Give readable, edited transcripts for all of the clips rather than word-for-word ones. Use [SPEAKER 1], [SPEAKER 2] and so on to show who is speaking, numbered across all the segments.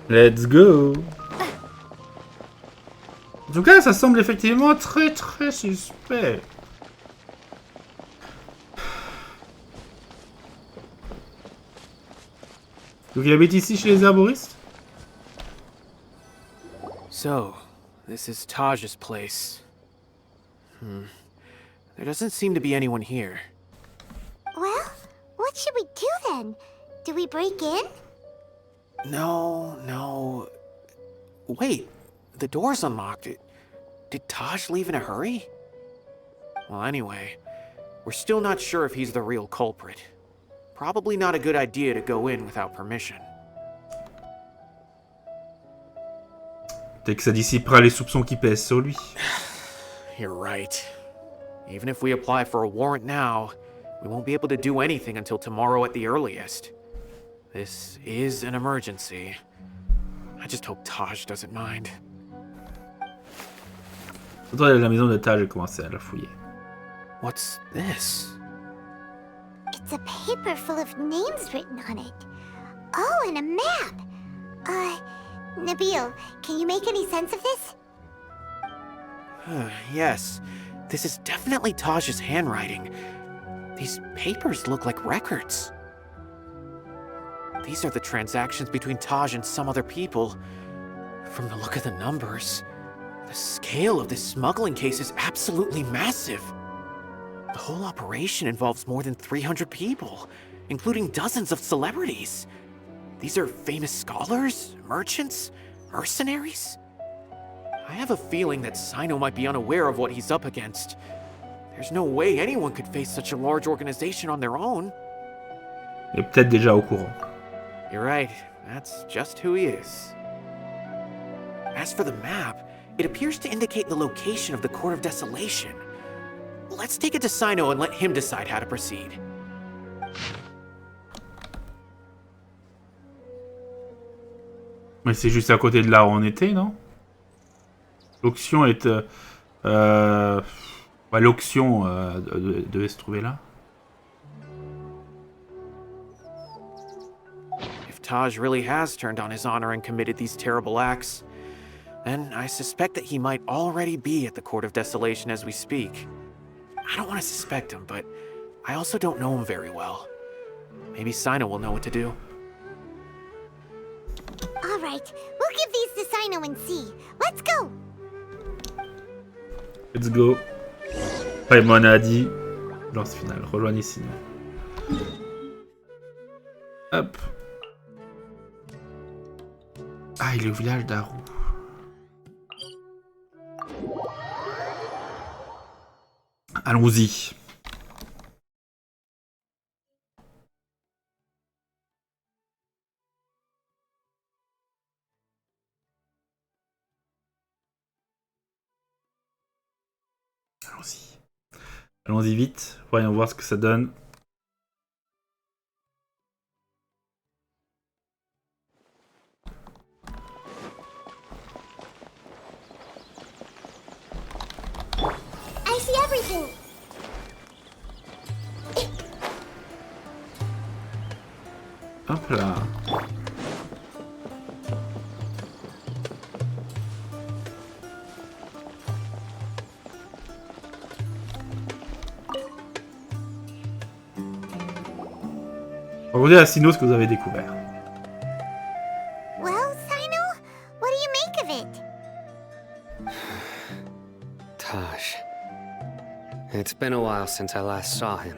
[SPEAKER 1] Let's go. En tout cas, ça semble effectivement très très suspect. Donc il habite ici chez les herboristes?
[SPEAKER 2] So, this is Taj's place. There doesn't seem to be anyone here.
[SPEAKER 3] Well, what should we do then? Do we break in?
[SPEAKER 2] No. Wait, the door's unlocked. Did Taj leave in a hurry? Well, anyway, we're still not sure if he's the real culprit. Probably not a good idea to go in without permission.
[SPEAKER 1] Peut-être que ça dissipera les soupçons qui pèsent sur lui.
[SPEAKER 2] You're right. Even if we apply for a warrant now, we won't be able to do anything until tomorrow at the earliest. This is an emergency. I just hope Taj doesn't mind.
[SPEAKER 1] Pourtant, la maison de Taj a commencé à la fouiller.
[SPEAKER 2] What's this?
[SPEAKER 3] It's a paper full of names written on it. Oh, and a map. Nabil, can you make any sense of this?
[SPEAKER 2] Yes, this is definitely Taj's handwriting. These papers look like records. These are the transactions between Taj and some other people. From the look of the numbers, the scale of this smuggling case is absolutely massive. The whole operation involves more than 300 people, including dozens of celebrities. These are famous scholars, merchants, mercenaries. I have a feeling that Cyno might be unaware of what he's up against. There's no way anyone could face such a large organization on their own.
[SPEAKER 1] Il est peut-être déjà au courant.
[SPEAKER 2] You're right, that's just who he is. As for the map, it appears to indicate the location of the Court of Desolation. Let's take it to Cyno and let him decide how to proceed.
[SPEAKER 1] Mais c'est juste à côté de là où on était, non? L'auction est... ouais, l'auction devait se trouver là.
[SPEAKER 2] If Taj really has turned on his honor and committed these terrible acts, then I suspect that he might already be at the Court of Desolation as we speak. I don't want to suspect him, but I also don't know him very well. Maybe Cyno will know what to do.
[SPEAKER 3] All right, we'll give these to Cyno and see. Let's go.
[SPEAKER 1] Let's go. Raymond a dit. Lance finale. Rejoignez Cyno. Hop. Ah, il est au village d'Arou. Allons-y. Allons-y. Allons-y vite. Voyons voir ce que ça donne.
[SPEAKER 3] I see everything.
[SPEAKER 1] Hop là. Regardez à Cyno ce que vous avez découvert.
[SPEAKER 3] Well, Cyno, what do you make of it?
[SPEAKER 4] Taj. It's been a while since I last saw him.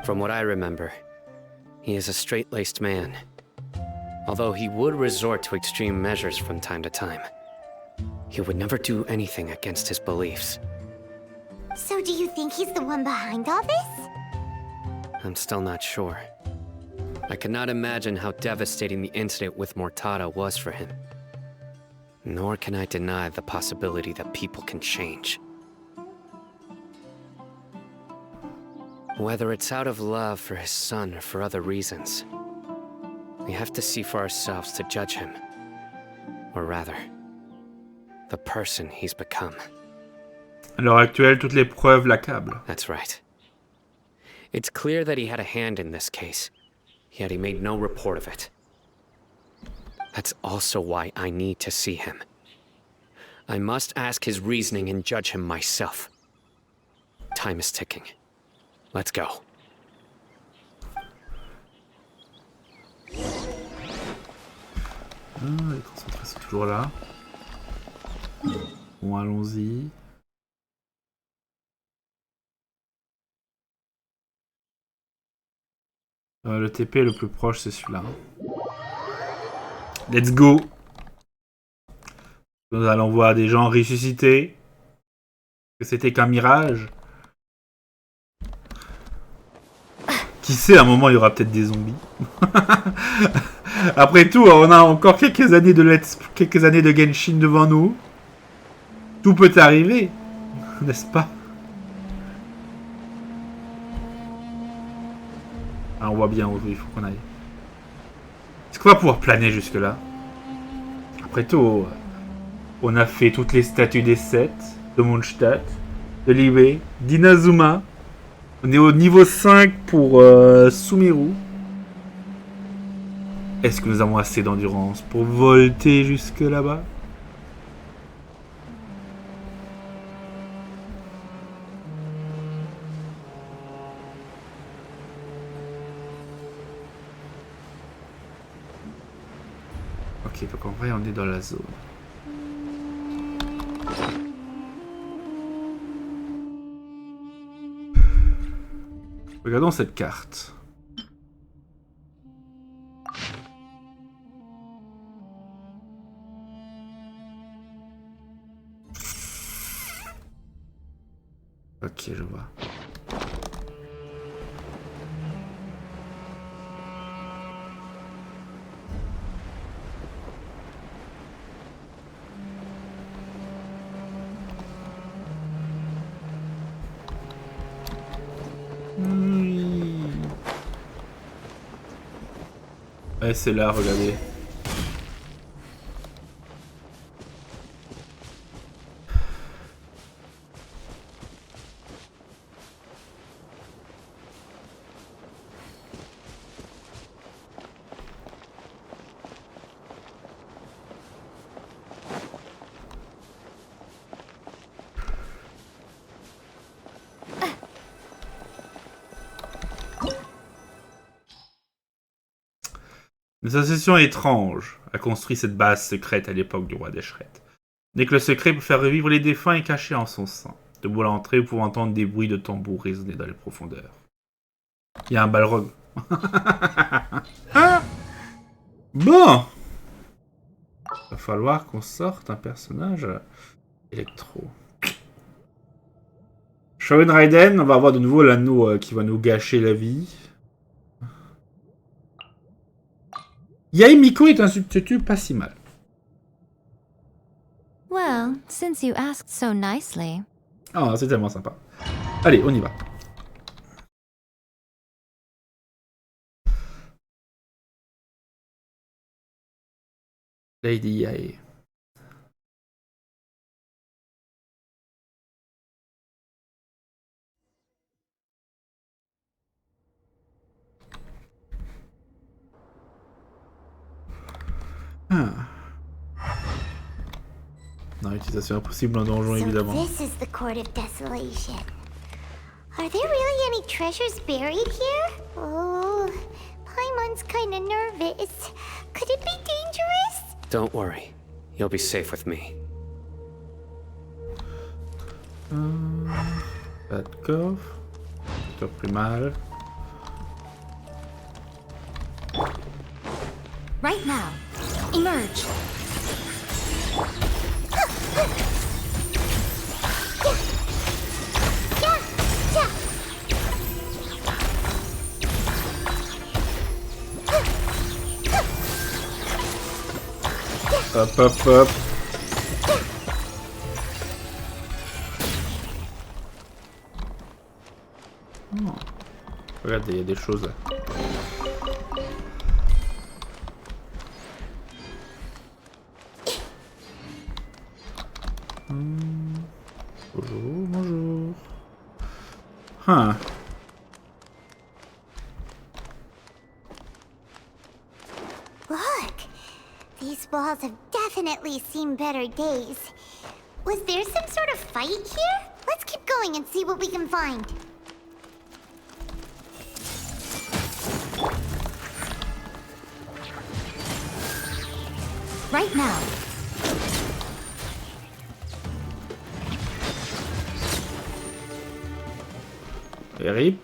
[SPEAKER 4] From what I remember, he is a straight-laced man. Although he would resort to extreme measures from time to time, he would never do anything against his beliefs.
[SPEAKER 3] So do you think he's the one behind all this?
[SPEAKER 4] I'm still not sure. I cannot imagine how devastating the incident with Mortada was for him. Nor can I deny the possibility that people can change. Whether it's out of love for his son or for other reasons, we have to see for ourselves to judge him. Or rather, the person he's become.
[SPEAKER 1] À l'heure actuelle, toutes les preuves l'accablent.
[SPEAKER 4] That's right. It's clear that he had a hand in this case, yet he made no report of it. That's also why I need to see him. I must ask his reasoning and judge him myself. Time is ticking. Let's go.
[SPEAKER 1] Les concentrés sont toujours là. Bon, allons-y. Le TP le plus proche, c'est celui-là. Let's go! Nous allons voir des gens ressuscités. Que c'était qu'un mirage. Qui sait, à un moment, il y aura peut-être des zombies. Après tout, on a encore quelques années de Genshin devant nous. Tout peut arriver, n'est-ce pas? Ah, on voit bien où il faut qu'on aille. Est-ce qu'on va pouvoir planer jusque-là? Après tout, on a fait toutes les statues des 7, de Mondstadt, de Libe, d'Inazuma. On est au niveau 5 pour Sumeru. Est-ce que nous avons assez d'endurance pour volter jusque là-bas? Ok, donc en vrai on est dans la zone. Regardons cette carte. Ok, je vois. Ouais, c'est là, regardez. Une association étrange a construit cette base secrète à l'époque du roi des Shreds. Dès que le secret peut faire revivre les défunts est caché en son sein. Debout à l'entrée, vous pouvez entendre des bruits de tambour résonner dans les profondeurs. Il y a un balrog. Bon, va falloir qu'on sorte un personnage électro. Sharon Raiden, on va avoir de nouveau l'anneau qui va nous gâcher la vie. Yaimiko est un substitut pas si mal.
[SPEAKER 5] Well, since you asked so nicely.
[SPEAKER 1] Ah, c'est tellement sympa. Allez, on y va. Lady Yae. Non, utilisation impossible en donjon, évidemment.
[SPEAKER 3] So this is the court of desolation. Are there really any treasures buried here? Oh, Paimon's kinda nervous. Could it be dangerous?
[SPEAKER 4] Don't worry. You'll be safe with me.
[SPEAKER 1] Pas de coffre. Plutôt plus mal.
[SPEAKER 5] Right now, emerge.
[SPEAKER 1] Hop, hop, hop. Oh. Regardez, il y a des choses là. Bonjour, bonjour. Huh.
[SPEAKER 3] Look, These walls have definitely seen better days. Was there some sort of fight here? Let's keep going and see what we can find.
[SPEAKER 5] Right now.
[SPEAKER 1] RIP.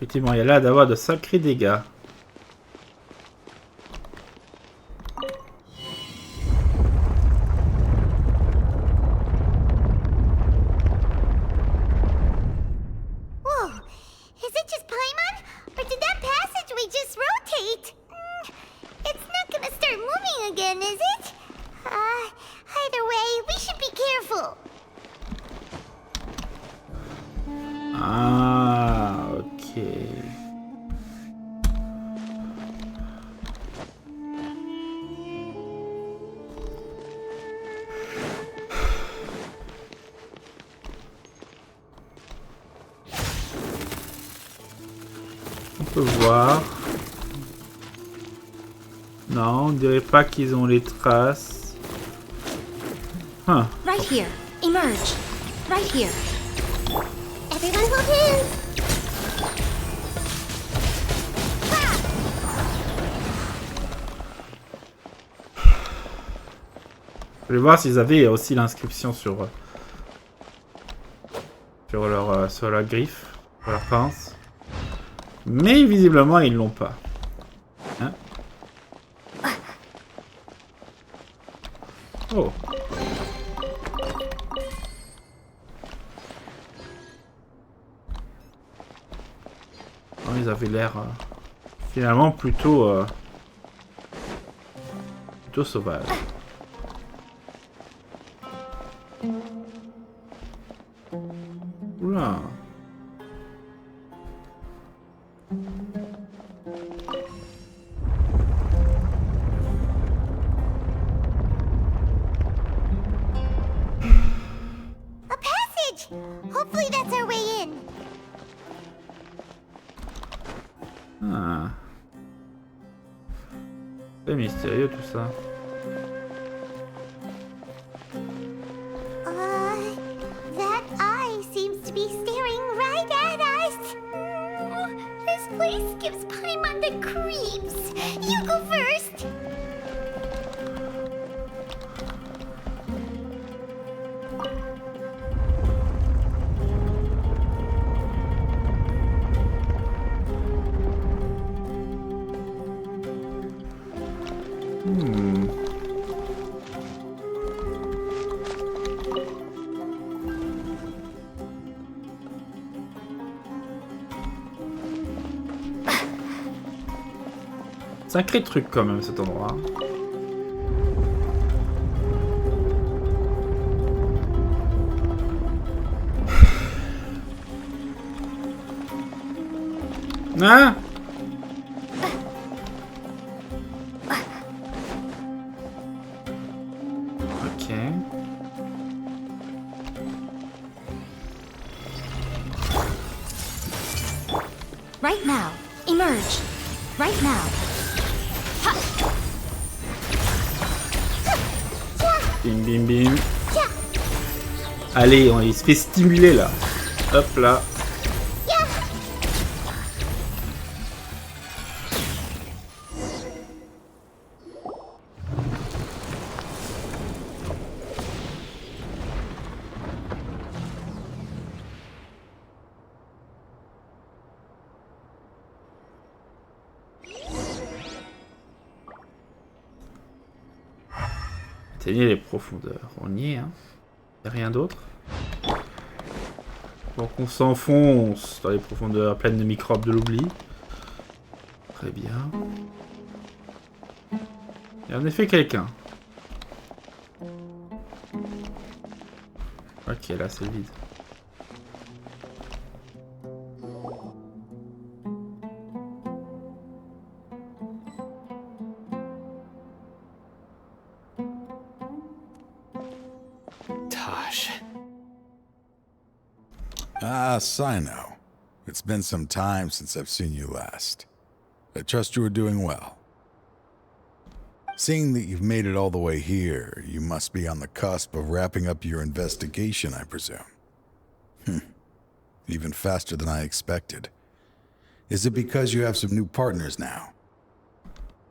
[SPEAKER 1] Effectivement, il y a là d'avoir de sacrés dégâts.
[SPEAKER 3] Whoa! Is it just Paimon? Or did that passageway just rotate? It's not gonna start moving again, is it? Either way, we should be careful.
[SPEAKER 1] Ah, ok. On peut voir. Non, on dirait pas qu'ils ont les traces. Huh.
[SPEAKER 5] Right here. Emerge. Right here.
[SPEAKER 3] Everyone hold hands!
[SPEAKER 1] Je vais voir s'ils avaient aussi l'inscription sur leur griffe, sur leur pince. Mais visiblement ils l'ont pas. Hein? Oh. Oh, ils avaient l'air finalement plutôt sauvages. Oula.
[SPEAKER 3] A passage! Hopefully that's our way in.
[SPEAKER 1] Ah. C'est mystérieux tout ça.
[SPEAKER 3] That eye seems to be staring right at us. This place gives Paimon the creeps. You go first.
[SPEAKER 1] Sacré truc quand même cet endroit. Ah! Ok.
[SPEAKER 5] Right now. Emerge. Right now.
[SPEAKER 1] Bim bim bim. Allez, il se fait stimuler là. Hop là. Atteignez les profondeurs. On y est, hein. Y a rien d'autre. Donc on s'enfonce dans les profondeurs pleines de microbes de l'oubli. Très bien. Il y a en effet quelqu'un. Ok, là c'est vide.
[SPEAKER 4] Taj.
[SPEAKER 6] Ah, Cyno. It's been some time since I've seen you last. I trust you are doing well. Seeing that you've made it all the way here, you must be on the cusp of wrapping up your investigation, I presume. Even faster than I expected. Is it because you have some new partners now?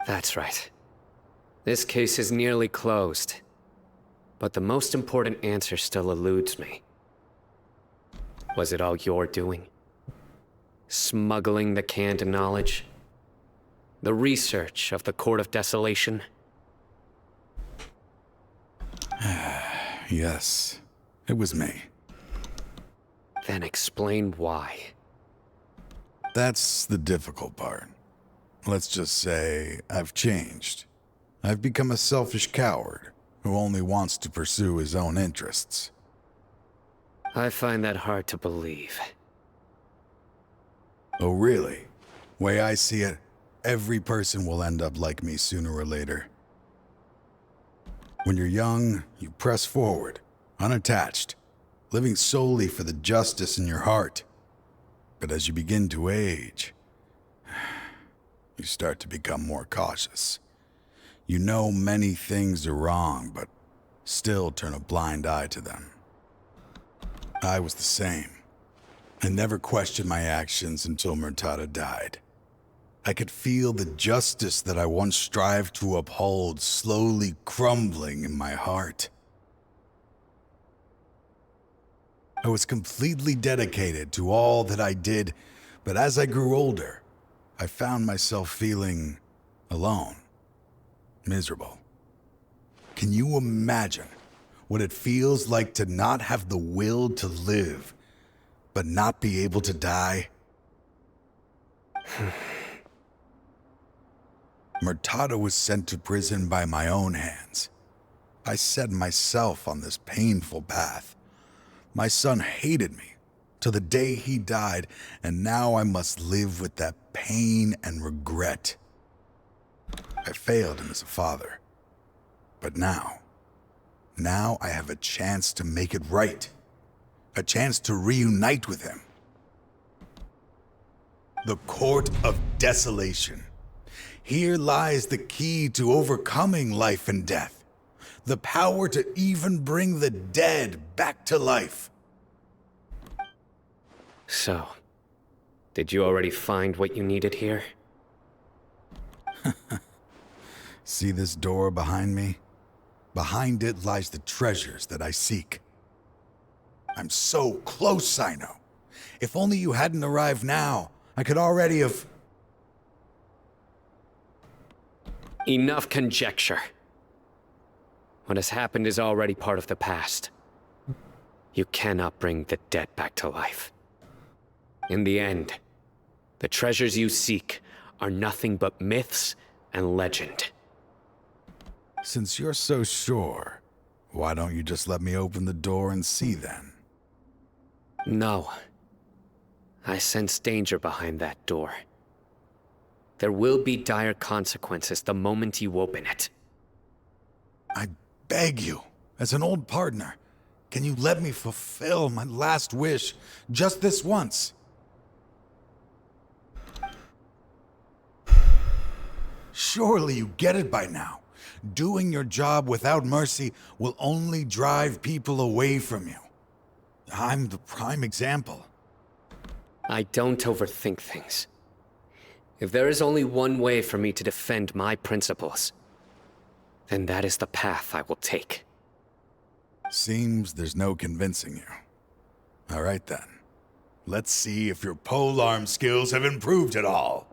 [SPEAKER 4] That's right. This case is nearly closed. But the most important answer still eludes me. Was it all your doing? Smuggling the canned knowledge? The research of the Court of Desolation?
[SPEAKER 6] Yes, it was me.
[SPEAKER 4] Then explain why.
[SPEAKER 6] That's the difficult part. Let's just say I've changed. I've become a selfish coward who only wants to pursue his own interests.
[SPEAKER 4] I find that hard to believe.
[SPEAKER 6] Oh, really? Way I see it, every person will end up like me sooner or later. When you're young, you press forward, unattached, living solely for the justice in your heart. But as you begin to age, you start to become more cautious. You know many things are wrong, but still turn a blind eye to them. I was the same. I never questioned my actions until Murtada died. I could feel the justice that I once strived to uphold slowly crumbling in my heart. I was completely dedicated to all that I did, but as I grew older, I found myself feeling alone, miserable. Can you imagine what it feels like to not have the will to live, but not be able to die? Murtada was sent to prison by my own hands. I set myself on this painful path. My son hated me till the day he died, and now I must live with that pain and regret. I failed him as a father. But now I have a chance to make it right. A chance to reunite with him. The Court of Desolation. Here lies the key to overcoming life and death. The power to even bring the dead back to life.
[SPEAKER 4] So, did you already find what you needed here?
[SPEAKER 6] See this door behind me? Behind it lies the treasures that I seek. I'm so close, Cyno. If only you hadn't arrived now, I could already have...
[SPEAKER 4] Enough conjecture. What has happened is already part of the past. You cannot bring the dead back to life. In the end, the treasures you seek are nothing but myths and legend.
[SPEAKER 6] Since you're so sure, why don't you just let me open the door and see then?
[SPEAKER 4] No. I sense danger behind that door. There will be dire consequences the moment you open it.
[SPEAKER 6] I beg you, as an old partner, can you let me fulfill my last wish just this once? Surely you get it by now. Doing your job without mercy will only drive people away from you. I'm the prime example.
[SPEAKER 4] I don't overthink things. If there is only one way for me to defend my principles, then that is the path I will take.
[SPEAKER 6] Seems there's no convincing you. All right then. Let's see if your polearm skills have improved at all.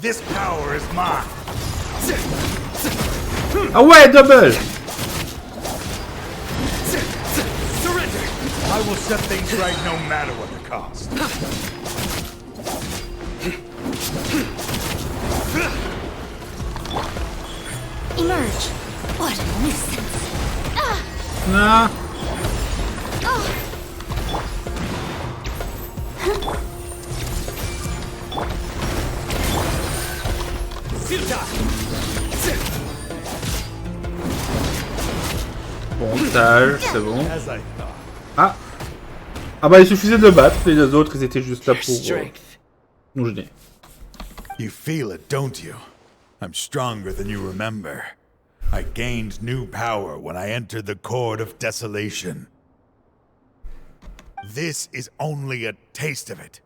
[SPEAKER 6] This power is mine.
[SPEAKER 1] Ah ouais, double!
[SPEAKER 6] Surrender! I will set things right no matter what the cost.
[SPEAKER 5] Emerge. What a nuisance.
[SPEAKER 1] Nah. Bon, sage, c'est bon. Ah. Ah bah il suffisait de le battre, les deux autres ils étaient juste là pour nous gêner.
[SPEAKER 6] You feel it, don't you? I'm stronger than you remember. I gained new power when I entered the Court of Desolation. This is only a taste of it.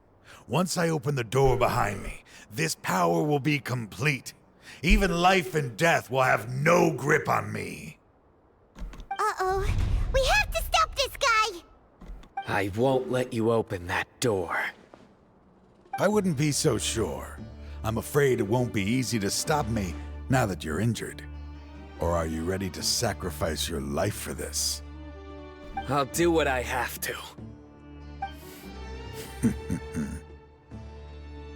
[SPEAKER 6] Once I open the door behind me, this power will be complete. Even life and death will have no grip on me.
[SPEAKER 3] Uh-oh. We have to stop this guy!
[SPEAKER 4] I won't let you open that door.
[SPEAKER 6] I wouldn't be so sure. I'm afraid it won't be easy to stop me now that you're injured. Or are you ready to sacrifice your life for this?
[SPEAKER 4] I'll do what I have to.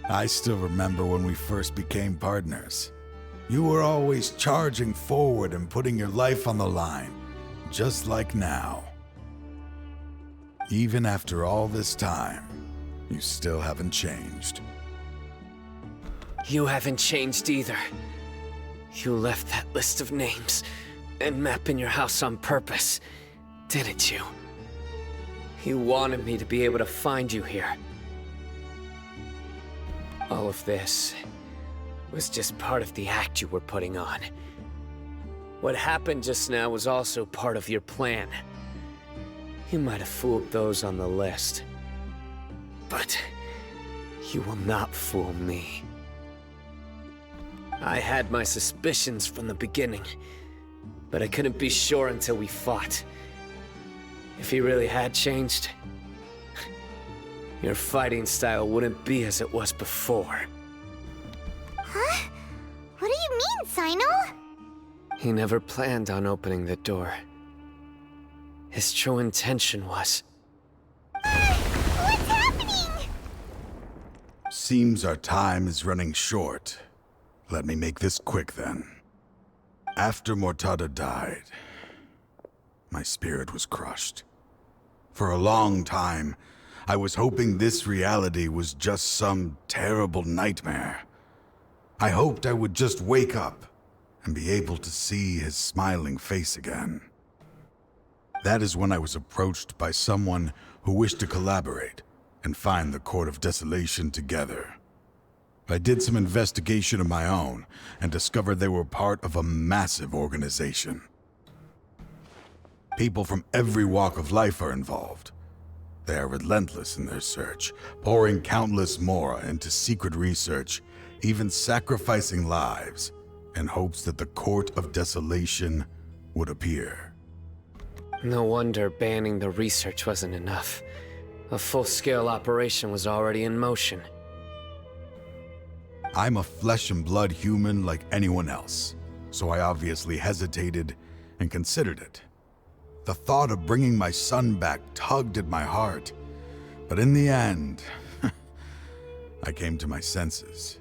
[SPEAKER 6] I still remember when we first became partners. You were always charging forward and putting your life on the line, just like now. Even after all this time, you still haven't changed.
[SPEAKER 4] You haven't changed either. You left that list of names and map in your house on purpose, didn't you? You wanted me to be able to find you here. All of this was just part of the act you were putting on. What happened just now was also part of your plan. You might have fooled those on the list, but you will not fool me. I had my suspicions from the beginning, but I couldn't be sure until we fought. If he really had changed, your fighting style wouldn't be as it was before.
[SPEAKER 3] Huh? What do you mean, Cyno?
[SPEAKER 4] He never planned on opening the door. His true intention was...
[SPEAKER 3] What's happening?
[SPEAKER 6] Seems our time is running short. Let me make this quick then. After Mortada died, my spirit was crushed. For a long time, I was hoping this reality was just some terrible nightmare. I hoped I would just wake up and be able to see his smiling face again. That is when I was approached by someone who wished to collaborate and find the Court of Desolation together. I did some investigation of my own and discovered they were part of a massive organization. People from every walk of life are involved. They are relentless in their search, pouring countless mora into secret research, even sacrificing lives in hopes that the Court of Desolation would appear.
[SPEAKER 4] No wonder banning the research wasn't enough. A full-scale operation was already in motion.
[SPEAKER 6] I'm a flesh and blood human like anyone else, so I obviously hesitated and considered it. The thought of bringing my son back tugged at my heart, but in the end, I came to my senses.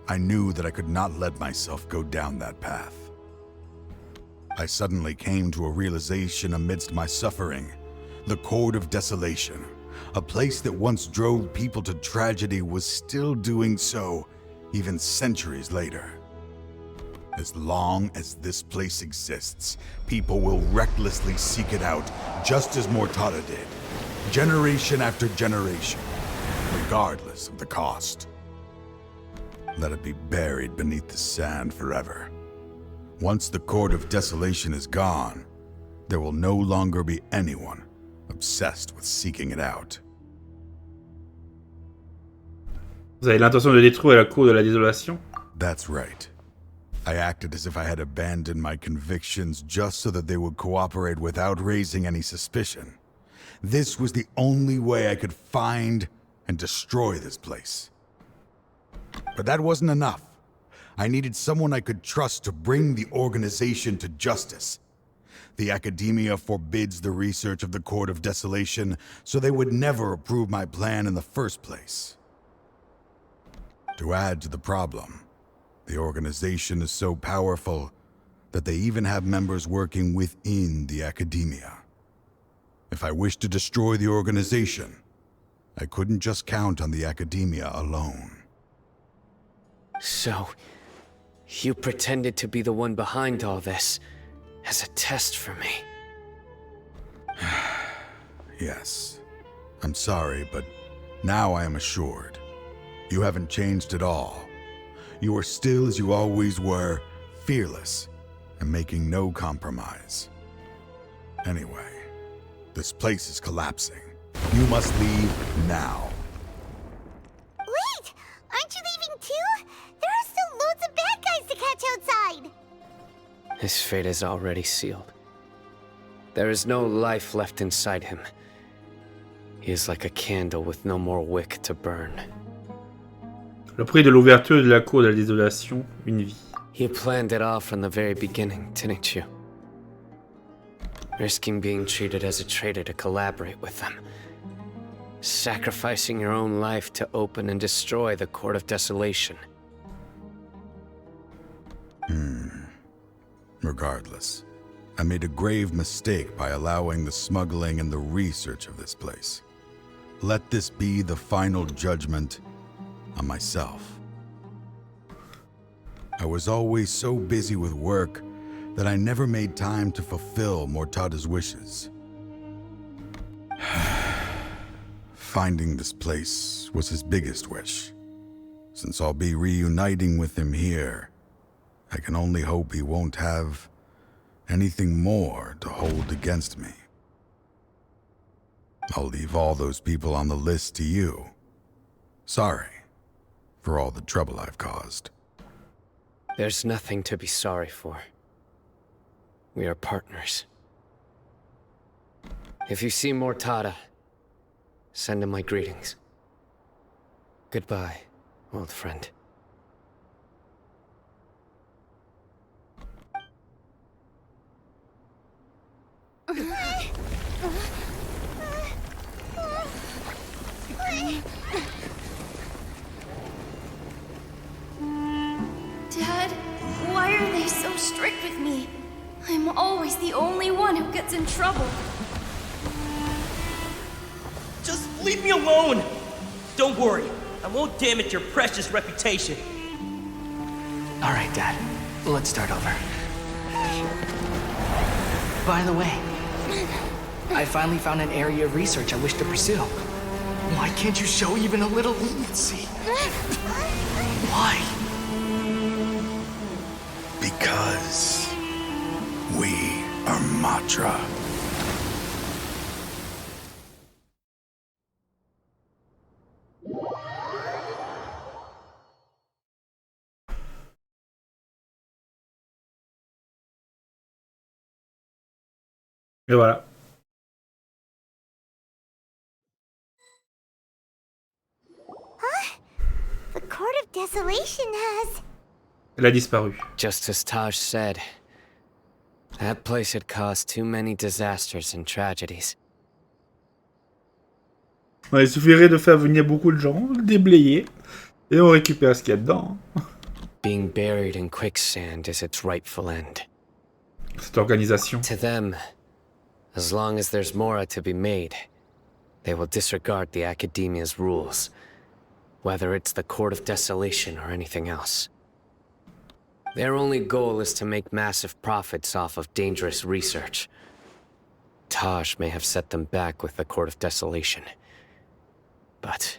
[SPEAKER 6] I knew that I could not let myself go down that path. I suddenly came to a realization amidst my suffering. The Court of Desolation, a place that once drove people to tragedy, was still doing so, even centuries later. As long as this place exists, people will recklessly seek it out, just as Mortada did, generation after generation, regardless of the cost. Let it be buried beneath the sand forever. Once the Court of Desolation is gone, there will no longer be anyone obsessed with seeking it out.
[SPEAKER 1] Vous avez l'intention de détruire la cour de la désolation?
[SPEAKER 6] That's right. I acted as if I had abandoned my convictions just so that they would cooperate without raising any suspicion. This was the only way I could find and destroy this place. But that wasn't enough. I needed someone I could trust to bring the organization to justice. The academia forbids the research of the Court of Desolation, so they would never approve my plan in the first place. To add to the problem, the organization is so powerful that they even have members working within the academia. If I wished to destroy the organization, I couldn't just count on the academia alone.
[SPEAKER 4] So, You pretended to be the one behind all this as a test for me.
[SPEAKER 6] Yes. I'm sorry, but now I am assured. You haven't changed at all. You are still as you always were, fearless, and making no compromise. Anyway, this place is collapsing. You must leave now.
[SPEAKER 3] Wait! Aren't you leaving too? There are still loads of bad guys to catch outside!
[SPEAKER 4] His fate is already sealed. There is no life left inside him. He is like a candle with no more wick to burn.
[SPEAKER 1] Le prix de l'ouverture de la cour de la désolation, une vie.
[SPEAKER 4] You planned it all from the very beginning, didn't you? Risking being treated as a traitor to collaborate with them. Sacrificing your own life to open and destroy the Court of Desolation.
[SPEAKER 6] Regardless, I made a grave mistake by allowing the smuggling and the research of this place. Let this be the final judgment on myself. I was always so busy with work that I never made time to fulfill Mortada's wishes. Finding this place was his biggest wish. Since I'll be reuniting with him here, I can only hope he won't have anything more to hold against me. I'll leave all those people on the list to you. Sorry for all the trouble I've caused.
[SPEAKER 4] There's nothing to be sorry for. We are partners. If you see Mortada, send him my greetings. Goodbye, old friend.
[SPEAKER 5] Dad, why are they so strict with me? I'm always the only one who gets in trouble.
[SPEAKER 7] Just leave me alone! Don't worry, I won't damage your precious reputation.
[SPEAKER 8] Alright, Dad. Let's start over. By the way, I finally found an area of research I wish to pursue. Why can't you show even a little leniency? Why?
[SPEAKER 6] Because we are Matra.
[SPEAKER 1] Et voilà.
[SPEAKER 3] The Court of Desolation has...
[SPEAKER 1] Elle a disparu.
[SPEAKER 4] Just as Taj said, that place had caused too many disasters and tragedies.
[SPEAKER 1] Ouais, il suffirait de faire venir beaucoup de gens, le déblayer, et on récupère ce qu'il y a dedans.
[SPEAKER 4] Being buried in quicksand is its rightful end.
[SPEAKER 1] Cette organisation.
[SPEAKER 4] To them, as long as there's more to be made, they will disregard the Academia's rules, whether it's the Court of Desolation or anything else. Their only goal is to make massive profits off of dangerous research. Taj may have set them back with the Court of Desolation, but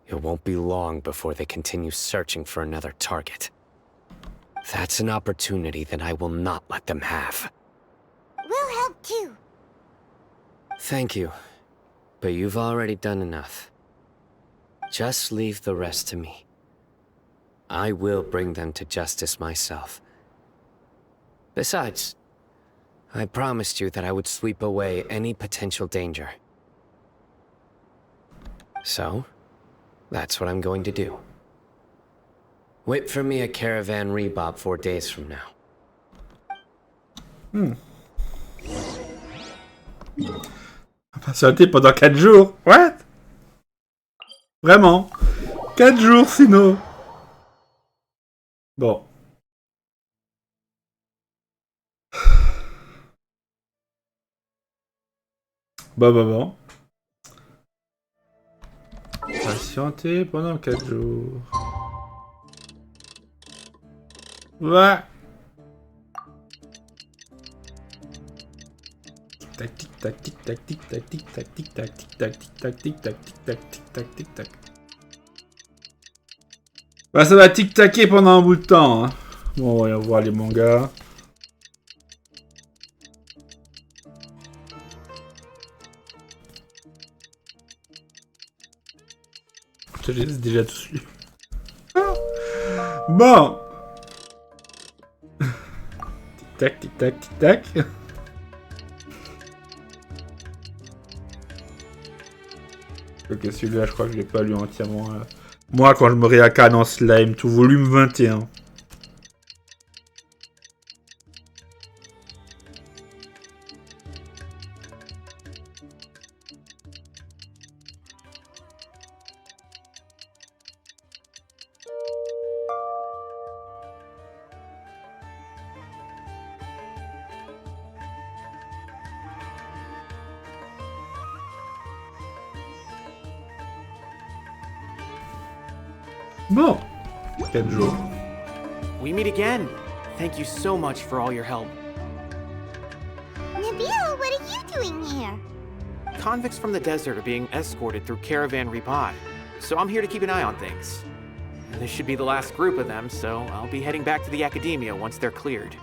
[SPEAKER 4] it won't be long before they continue searching for another target. That's an opportunity that I will not let them have.
[SPEAKER 3] We'll help too.
[SPEAKER 4] Thank you, but you've already done enough. Just leave the rest to me. I will bring them to justice myself. Besides, I promised you that I would sweep away any potential danger. So, that's what I'm going to do. Wait for me a caravan rebob 4 days from now.
[SPEAKER 1] Patienter pendant 4 jours. What? Vraiment? 4 jours, Cyno. Bon. Bon. Patienter pendant 4 jours. Ouais. Tac tic tac tic tac tic tac tic tac tic tac tic tac tic tac tic tac tic tac tic tac tic tac. Bah ça va tic-taquer pendant un bout de temps. Hein. Bon, voyons voir les mangas. Je les ai déjà tous lus. Bon. Tic-tac, tic-tac, tic-tac. Ok, celui-là, je crois que je l'ai pas lu entièrement. Là. Moi, quand je me réaccane en slime, tout volume 21. Bon, 4 jours.
[SPEAKER 2] We meet again. Thank you so much for all your help.
[SPEAKER 3] Nabil, what are you doing here?
[SPEAKER 2] Convicts from the desert are being escorted through caravan repod, so I'm here to keep an eye on things. And this should be the last group of them, so I'll be heading back to the academia once they're cleared.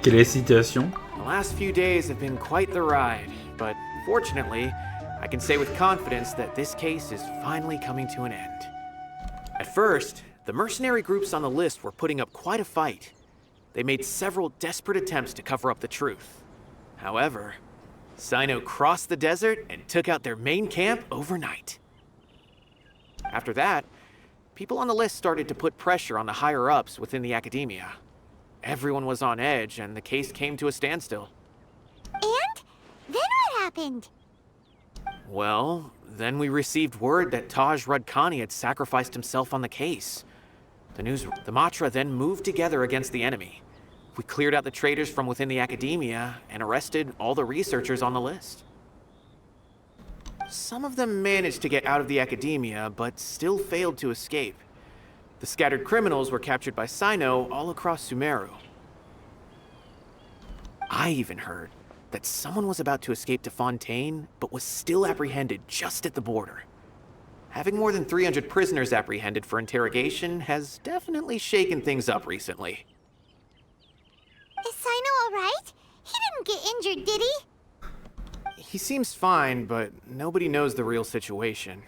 [SPEAKER 1] Quelle est la situation?
[SPEAKER 2] The last few days have been quite the ride, but fortunately, I can say with confidence that this case is finally coming to an end. At first, the mercenary groups on the list were putting up quite a fight. They made several desperate attempts to cover up the truth. However, Cyno crossed the desert and took out their main camp overnight. After that, people on the list started to put pressure on the higher-ups within the academia. Everyone was on edge, and the case came to a standstill.
[SPEAKER 3] And? Then what happened?
[SPEAKER 2] Well, then we received word that Taj Rudkani had sacrificed himself on the case. The Matra then moved together against the enemy. We cleared out the traitors from within the academia and arrested all the researchers on the list. Some of them managed to get out of the academia, but still failed to escape. The scattered criminals were captured by Cyno all across Sumeru. I even heard that someone was about to escape to Fontaine, but was still apprehended just at the border. Having more than 300 prisoners apprehended for interrogation has definitely shaken things up recently.
[SPEAKER 3] Is Cyno alright? He didn't get injured, did he?
[SPEAKER 2] He seems fine, but nobody knows the real situation.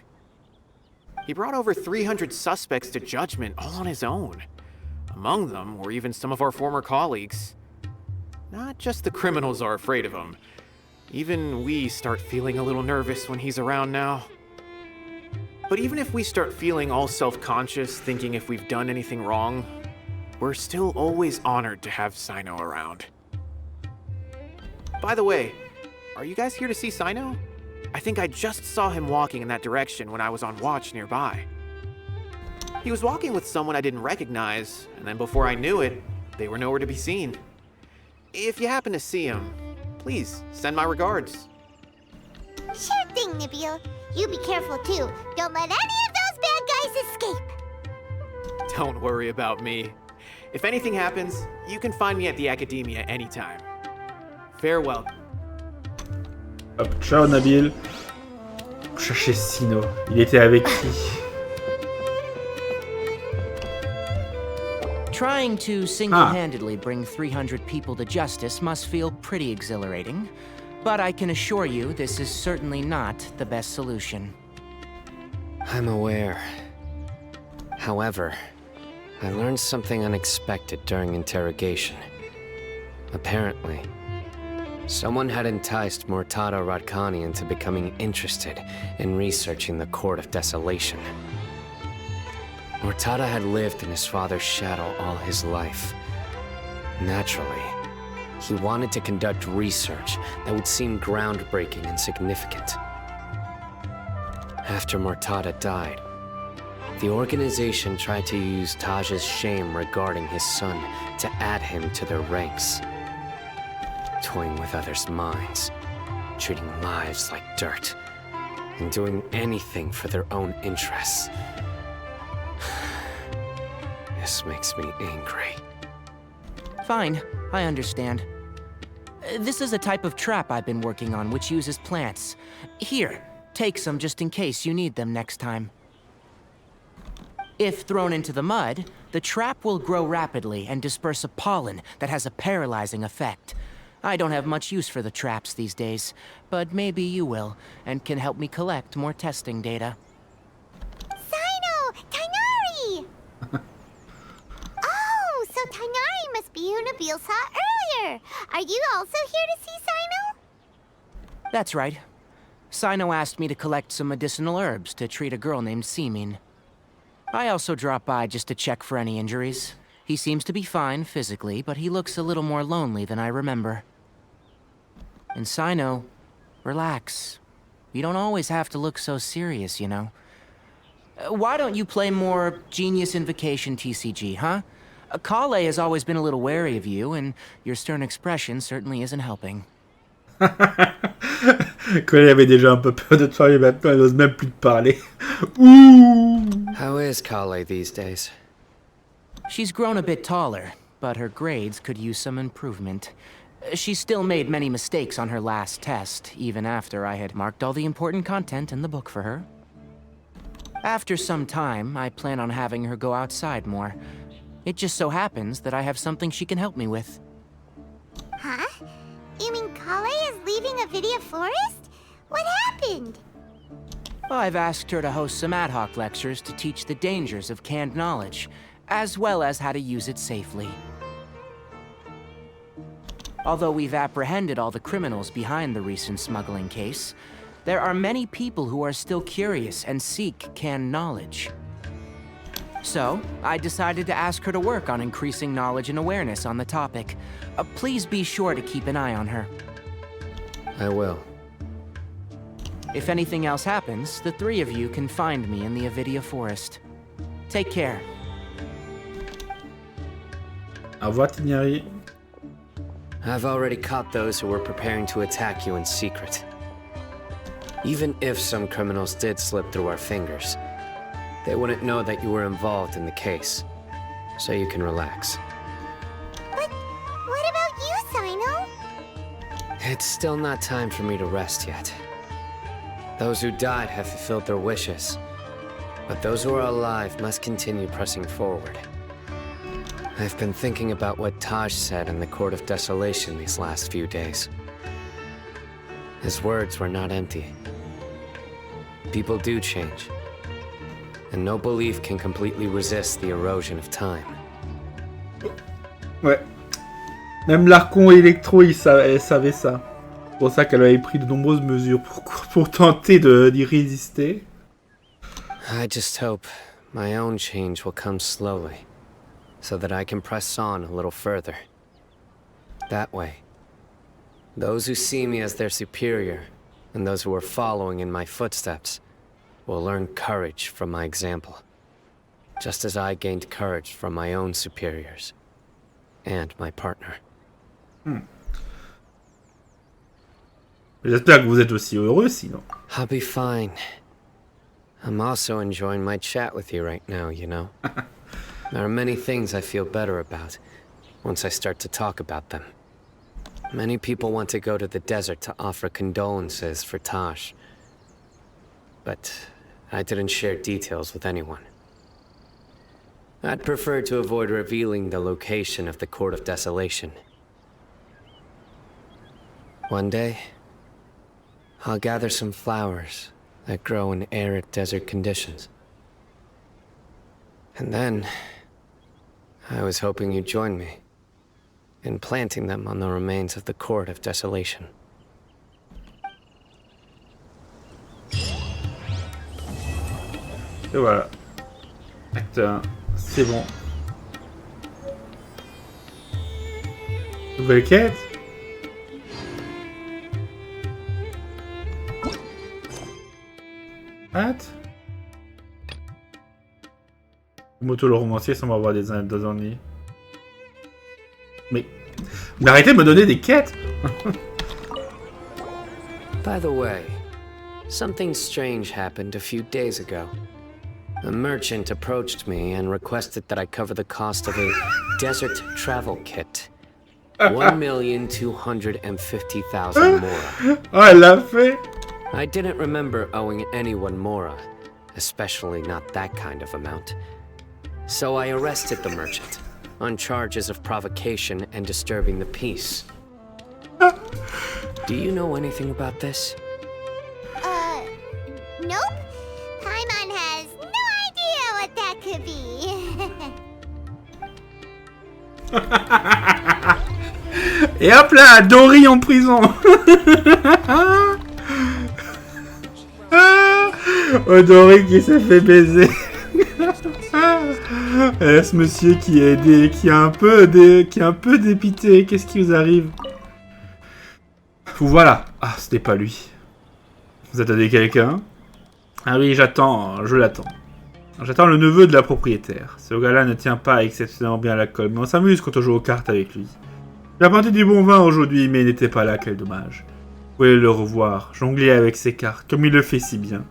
[SPEAKER 2] He brought over 300 suspects to judgment all on his own. Among them were even some of our former colleagues. Not just the criminals are afraid of him. Even we start feeling a little nervous when he's around now. But even if we start feeling all self-conscious, thinking if we've done anything wrong, we're still always honored to have Cyno around. By the way, are you guys here to see Cyno? I think I just saw him walking in that direction when I was on watch nearby. He was walking with someone I didn't recognize, and then before I knew it, they were nowhere to be seen. If you happen to see him, please send my regards.
[SPEAKER 3] Sure thing, Nabil. You be careful too. Don't let any of those bad guys escape.
[SPEAKER 2] Don't worry about me. If anything happens, you can find me at the academia anytime. Farewell.
[SPEAKER 1] Hop, ciao Nabil. Chercher Cyno. Il était avec qui?
[SPEAKER 9] Trying to single-handedly bring 300 people to justice must feel pretty exhilarating, but I can assure you this is certainly not the best solution.
[SPEAKER 4] I'm aware. However, I learned something unexpected during interrogation. Apparently, someone had enticed Murtada Radkani into becoming interested in researching the Court of Desolation. Murtada had lived in his father's shadow all his life. Naturally, he wanted to conduct research that would seem groundbreaking and significant. After Murtada died, the organization tried to use Taj's shame regarding his son to add him to their ranks. Toying with others' minds, treating lives like dirt, and doing anything for their own interests. This makes me angry.
[SPEAKER 9] Fine, I understand. This is a type of trap I've been working on which uses plants. Here, take some just in case you need them next time. If thrown into the mud, the trap will grow rapidly and disperse a pollen that has a paralyzing effect. I don't have much use for the traps these days, but maybe you will, and can help me collect more testing data.
[SPEAKER 3] Cyno! Tighnari! Oh, so Tighnari must be who Nabil saw earlier. Are you also here to see Cyno?
[SPEAKER 9] That's right. Cyno asked me to collect some medicinal herbs to treat a girl named Simin. I also dropped by just to check for any injuries. He seems to be fine physically, but he looks a little more lonely than I remember. And Cyno, relax. You don't always have to look so serious, you know. Why don't you play more Genius Invocation TCG, huh? Kale has always been a little wary of you, and your stern expression certainly isn't helping.
[SPEAKER 1] Kale avait déjà un peu peur de toi, et maintenant elle n'ose même plus te parler. Ouh!
[SPEAKER 4] How is Kale these days?
[SPEAKER 9] She's grown a bit taller, but her grades could use some improvement. She still made many mistakes on her last test, even after I had marked all the important content in the book for her. After some time, I plan on having her go outside more. It just so happens that I have something she can help me with.
[SPEAKER 3] Huh? You mean Kale is leaving a Vidya forest? What happened?
[SPEAKER 9] I've asked her to host some ad hoc lectures to teach the dangers of canned knowledge, as well as how to use it safely. Although we've apprehended all the criminals behind the recent smuggling case, there are many people who are still curious and seek canned knowledge. So, I decided to ask her to work on increasing knowledge and awareness on the topic. Please be sure to keep an eye on her.
[SPEAKER 4] I will.
[SPEAKER 9] If anything else happens, the three of you can find me in the Avidia forest. Take care.
[SPEAKER 1] Au revoir, Tighnari.
[SPEAKER 4] I've already caught those who were preparing to attack you in secret. Even if some criminals did slip through our fingers, they wouldn't know that you were involved in the case. So you can relax.
[SPEAKER 3] But what about you, Cyno?
[SPEAKER 4] It's still not time for me to rest yet. Those who died have fulfilled their wishes, but those who are alive must continue pressing forward. I've been thinking about what Taj said in the Court of Desolation these last few days. His words were not empty. People do change, and no belief can completely resist the erosion of time.
[SPEAKER 1] Ouais. Même l'Archon Electro, elle savait ça. C'est pour ça qu'elle avait pris de nombreuses mesures pour tenter d'y résister.
[SPEAKER 4] I just hope my own change will come slowly, so that I can press on a little further. That way, those who see me as their superior, and those who are following in my footsteps, will learn courage from my example, just as I gained courage from my own superiors, and my partner.
[SPEAKER 1] J'espère que vous êtes aussi heureux, sinon.
[SPEAKER 4] I'll be fine. I'm also enjoying my chat with you right now, you know? There are many things I feel better about once I start to talk about them. Many people want to go to the desert to offer condolences for Taj, but I didn't share details with anyone. I'd prefer to avoid revealing the location of the Court of Desolation. One day, I'll gather some flowers that grow in arid desert conditions. And then, I was hoping you'd join me in planting them on the remains of the Court of Desolation.
[SPEAKER 1] Et voilà. Acte 1, c'est bon. Nouvelle quête. What? Moto le romancier semble avoir des ennuis. Mais arrêtez de me donner des quêtes.
[SPEAKER 4] By the way, something strange happened a few days ago. A merchant approached me and requested that I cover the cost of a desert travel kit. 1,250,000 Mora.
[SPEAKER 1] Oh, elle l'a fait.
[SPEAKER 4] I didn't remember owing anyone Mora, especially not that kind of amount. So I arrested the merchant on charges of provocation and disturbing the peace. Do you know anything about this?
[SPEAKER 3] Nope. Paimon has no idea what that could be.
[SPEAKER 1] Et hop là, Dory en prison. Oh, Dory qui s'est fait baiser. Et ce monsieur qui est un peu dépité. Qu'est-ce qui vous arrive? Voilà. Ah, c'était pas lui. Vous attendez quelqu'un? Ah oui, je l'attends. J'attends le neveu de la propriétaire. Ce gars-là ne tient pas exceptionnellement bien à l'alcool, mais on s'amuse quand on joue aux cartes avec lui. Il a apporté du bon vin aujourd'hui, mais il n'était pas là, quel dommage. Vous pouvez le revoir, jongler avec ses cartes, comme il le fait si bien.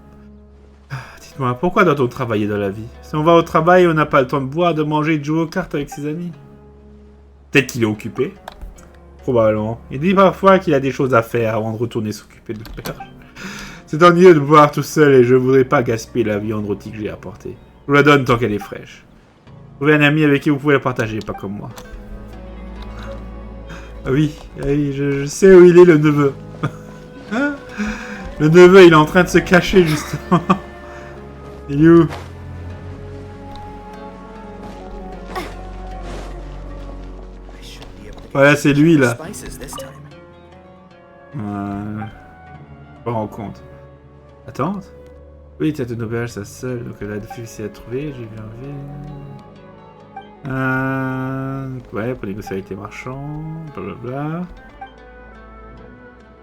[SPEAKER 1] Dites-moi, pourquoi doit-on travailler dans la vie? Si on va au travail, on n'a pas le temps de boire, de manger et de jouer aux cartes avec ses amis. Peut-être qu'il est occupé. Probablement. Il dit parfois qu'il a des choses à faire avant de retourner s'occuper de l'auberge. C'est ennuyeux de boire tout seul et je voudrais pas gaspiller la viande rôtie que j'ai apportée. Je vous la donne tant qu'elle est fraîche. Trouvez un ami avec qui vous pouvez la partager, pas comme moi. Ah oui, je sais où il est, le neveu. Hein? Le neveu, il est en train de se cacher, justement. Il est où? Voilà, c'est lui, là. Je me rends compte. Attends. Oui, t'as une auberge, ça seule, donc elle a difficile à trouver, j'ai bien vu. Ouais, pour négocier avec les marchands, blablabla.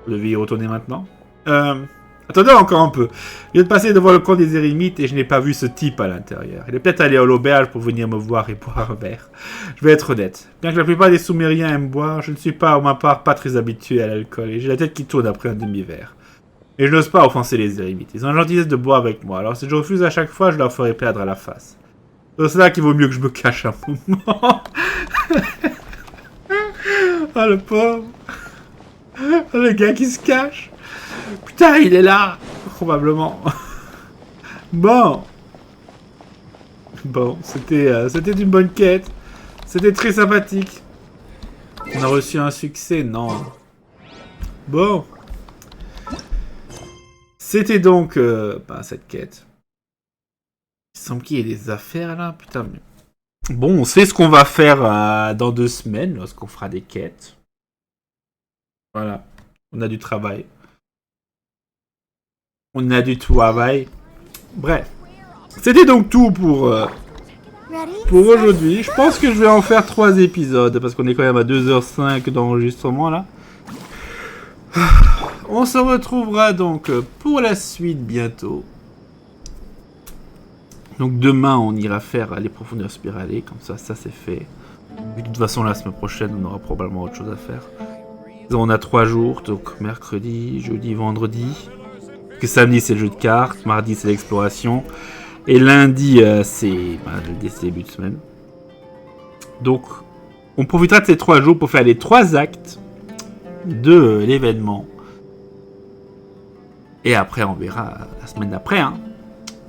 [SPEAKER 1] Vous devez y retourner maintenant. Attendez encore un peu. Je viens de passer devant le camp des Érimites et je n'ai pas vu ce type à l'intérieur. Il est peut-être allé à l'auberge pour venir me voir et boire un verre. Je vais être honnête. Bien que la plupart des Sumériens aiment boire, je ne suis pas, pour ma part, pas très habitué à l'alcool et j'ai la tête qui tourne après un demi-verre. Et je n'ose pas offenser les Érimites. Ils ont la gentillesse de boire avec moi, alors si je refuse à chaque fois, je leur ferai perdre à la face. C'est cela qu'il vaut mieux que je me cache un moment. Oh le pauvre. Oh, le gars qui se cache. Putain, il est là. Probablement. Bon, c'était une bonne quête. C'était très sympathique. On a reçu un succès, non. Bon. C'était donc cette quête. Il semble qu'il y ait des affaires là, putain. Mais... Bon, on sait ce qu'on va faire dans 2 semaines, lorsqu'on fera des quêtes. Voilà, on a du travail. Bref, c'était donc tout pour aujourd'hui. Je pense que je vais en faire 3 épisodes, parce qu'on est quand même à 2h05 d'enregistrement là. On se retrouvera donc pour la suite bientôt. Donc demain, on ira faire les profondeurs spiralées, comme ça c'est fait. De toute façon, la semaine prochaine, on aura probablement autre chose à faire. On a 3 jours, donc mercredi, jeudi, vendredi. Que samedi, c'est le jeu de cartes, mardi, c'est l'exploration. Et lundi, c'est le début de semaine. Donc, on profitera de ces 3 jours pour faire les 3 actes de l'événement. Et après, on verra la semaine d'après. Hein.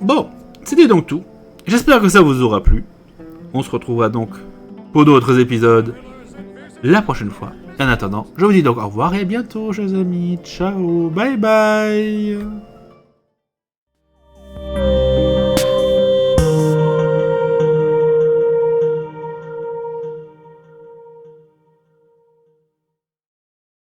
[SPEAKER 1] Bon, c'était donc tout. J'espère que ça vous aura plu. On se retrouvera donc pour d'autres épisodes la prochaine fois. En attendant, je vous dis donc au revoir et à bientôt, chers amis. Ciao, bye bye.